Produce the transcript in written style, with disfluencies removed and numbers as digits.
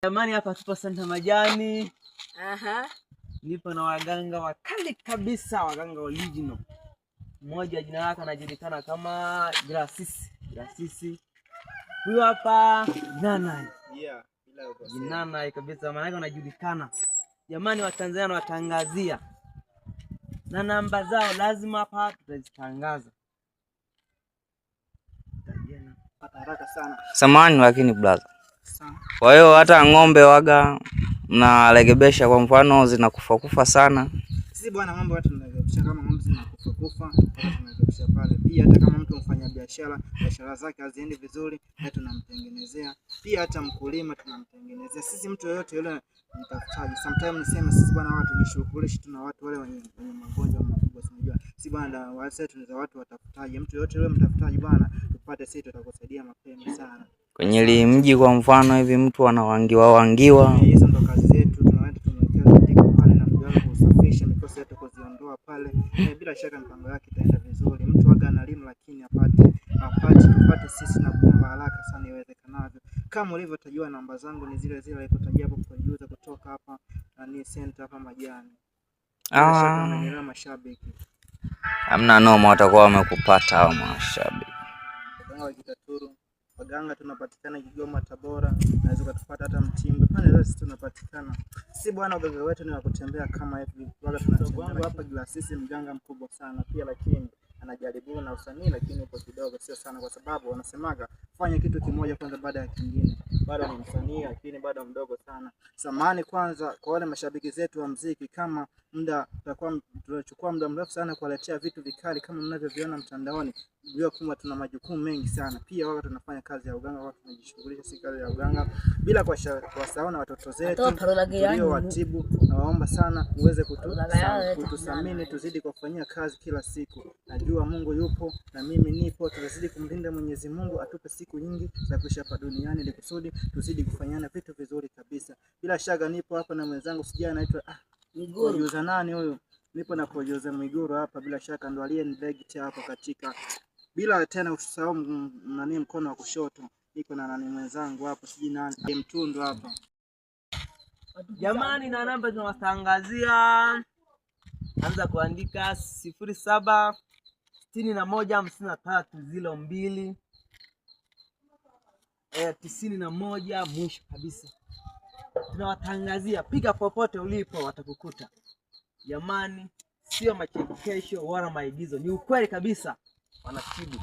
Jamani, hapa tupo Santa Majani. Aha. Nipo na waganga wakali kabisa, waganga original. Mmoja jina lake anajulikana kama Grasisi. Huyu hapa Ginana. Ginana kabisa, maana yake anajulikana. Jamani, Watanzania watangazia. Na namba zao lazima hapa tutazitangaza. Haraka sana. Samani lakini brother. Kwa hiyo hata ng'ombe waga mnarekebisha, kwa mfano zinakufa sana. Sisi bwana, ng'ombe watu tunarekebisha, kama ng'ombe zinakufa tunarekebisha pale. Pia hata kama mtu mfanya biashara zake haziendi vizuri, tunamtengenezea. Pia hata mkulima tunamtengenezea. Sisi mtu yoyote yule mtafutaji. Sometimes niseme sisi bwana, watu jishughulishi, tuna watu wale wenye magonjwa makubwa, unajua. Sisi bwana, wase tunaweza watu watafutaji. Mtu yoyote yule mtafutaji bwana, tupate sisi tutakusaidia mapema sana. Kwenye mji kwa mfano hivi mtu anawangiwa. Hizo ndo kazi zetu, tunaenda tumewekeza ndiko pale na mjana kusafisha mikosi yetu kuziondoa pale. Bila shaka mpango wake itaenda vizuri. Mtu waga analimu lakini tupate sisi na kuomba haraka sana iwezekanavyo. Kama ulivyotajua namba zangu ni zile nilikutajia hapo kujuza kutoka hapa ni center hapa Majani. Bila mashabiki. Hamna noma, watakuwa wamekupata hao mashabiki. Waganga tunapatikana Kigoma, Tabora, unaweza kutupata hata Mtimbwe. Pale leo sisi tunapatikana. Si bwana, waganga wetu ni wa kutembea kama hivi. Waga tunatembea hapa Grasisi, mganga mkubwa sana pia, lakini anajaribu na usanii, lakini upo kidogo, sio sana, kwa sababu wanasemaga fanya kitu kimoja kwanza baada ya kingine. Bado ni msanii lakini bado mdogo sana. Samahani kwanza kwa wale mashabiki zetu wa muziki, kama tunachukua muda mrefu sana kuwaletea vitu vikali kama mnavyoviona mtandaoni. Ndio kwamba tuna majukumu mengi sana. Pia wao tunafanya kazi ya uganga, wao tunajishughulisha si kazi ya uganga bila kuwasahau na watoto zetu ndio watibu. Na waomba sana uweze kutusamini, tuzidi kufanyia kazi kila siku. Najua Mungu yupo na mimi nipo, tuzidi kumlinda Mwenyezi Mungu atupe siku nyingi za kuishi hapa duniani ili kusudi tuzidi kufanyana vitu vizuri kabisa. Bila shaka nipo hapa na mwenzangu sijana anaitwa Miguru. Yuza nani huyu? Nipo na Yuza Miguru hapa, bila shaka ndo aliyenilegt hapa katika. Bila tena usisahau nani mkono wa kushoto. Niko na nani mwenzangu hapo siji nani Mtundu hapa. Jamani, na namba tunawatangazia. Anza kuandika 07615302 91 mwisho kabisa. Tunawatangazia, piga popote ulipo watakukuta. Jamani, sio machekesho wala maigizo, ni ukweli kabisa, wanatibu.